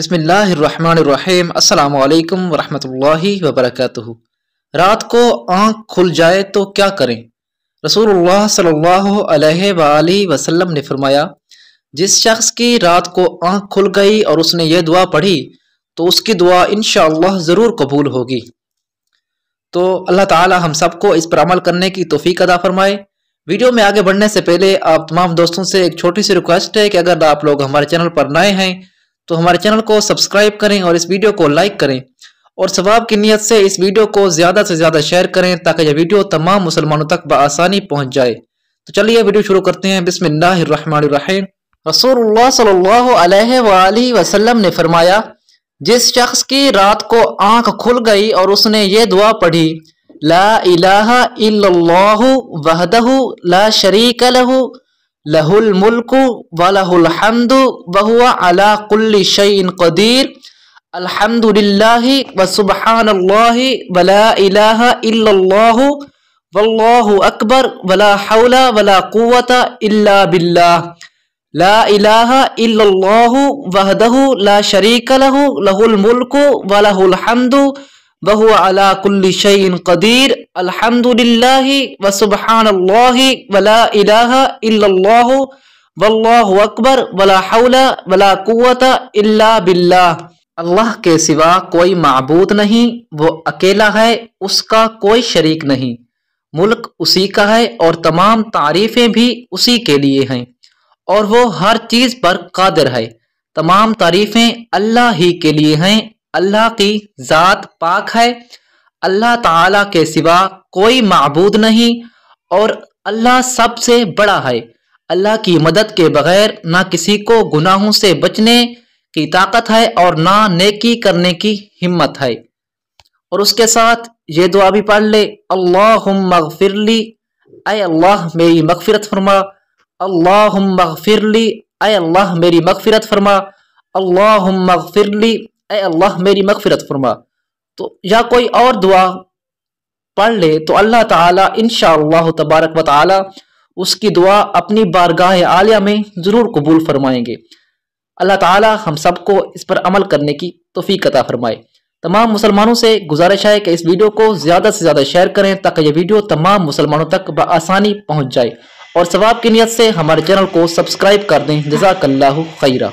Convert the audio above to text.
بسم اللہ الرحمن الرحیم۔ السلام علیکم ورحمۃ اللہ وبرکاتہ۔ رات کو آنکھ کھل جائے تو کیا کریں؟ رسول اللہ صلی اللہ علیہ وآلہ وسلم نے فرمایا، جس شخص کی رات کو آنکھ کھل گئی اور اس نے یہ دعا پڑھی تو اس کی دعا انشاءاللہ ضرور قبول ہوگی۔ تو اللہ تعالی ہم سب کو اس پر عمل کرنے کی توفیق عطا فرمائے۔ ویڈیو میں آگے بڑھنے سے پہلے آپ تمام دوستوں سے ایک چھوٹی سی ریکویسٹ ہے کہ اگر آپ لوگ ہمارے چینل پر نئے ہیں تو ہمارے چینل کو سبسکرائب کریں اور اس ویڈیو کو لائک کریں، اور ثواب کی نیت سے اس ویڈیو کو زیادہ سے زیادہ شیئر کریں تاکہ یہ ویڈیو تمام مسلمانوں تک بآسانی پہنچ جائے۔ تو چلیے ویڈیو شروع کرتے ہیں۔ بسم اللہ الرحمن الرحیم۔ رسول اللہ صلی اللہ علیہ وآلہ وسلم نے فرمایا، جس شخص کی رات کو آنکھ کھل گئی اور اس نے یہ دعا پڑھی، لا الہ الا اللہ وحدہ لا شریک لہ لہ الملک ولہ الحمد وہو علی کل شیء قدیر، الحمد للہ وسبحان اللہ ولا الہ الا اللہ واللہ اکبر ولا حول ولا قوة الا باللہ، لا الہ الا اللہ وحدہ لا شریک لہ لہ الملک ولہ الحمد وہو علی کل شیء قدیر، الحمد للہ وسبحان اللہ ولا الہ الا اللہ واللہ اکبر ولا حول ولا قوة الا باللہ۔ اللہ کے سوا کوئی معبود نہیں، وہ اکیلا ہے، اس کا کوئی شریک نہیں، ملک اسی کا ہے اور تمام تعریفیں بھی اسی کے لیے ہیں، اور وہ ہر چیز پر قادر ہے۔ تمام تعریفیں اللہ ہی کے لیے ہیں۔ اللہ کی ذات پاک ہے، اللہ تعالی کے سوا کوئی معبود نہیں، اور اللہ سب سے بڑا ہے۔ اللہ کی مدد کے بغیر نہ کسی کو گناہوں سے بچنے کی طاقت ہے اور نہ نیکی کرنے کی ہمت ہے۔ اور اس کے ساتھ یہ دعا بھی پڑھ لے، اللہم اغفر لی، اے اللہ میری مغفرت فرما، اللہم اغفر لی، اے اللہ میری مغفرت فرما، اللہم اغفر لی، اے اللہ میری مغفرت فرما۔ تو یا کوئی اور دعا پڑھ لے تو اللہ تعالی انشاءاللہ تبارک و تعالی اس کی دعا اپنی بارگاہ عالیہ میں ضرور قبول فرمائیں گے۔ اللہ تعالی ہم سب کو اس پر عمل کرنے کی توفیق عطا فرمائے۔ تمام مسلمانوں سے گزارش ہے کہ اس ویڈیو کو زیادہ سے زیادہ شیئر کریں تاکہ یہ ویڈیو تمام مسلمانوں تک بآسانی پہنچ جائے، اور ثواب کی نیت سے ہمارے چینل کو سبسکرائب کر دیں۔ جزاک اللہ خیرہ۔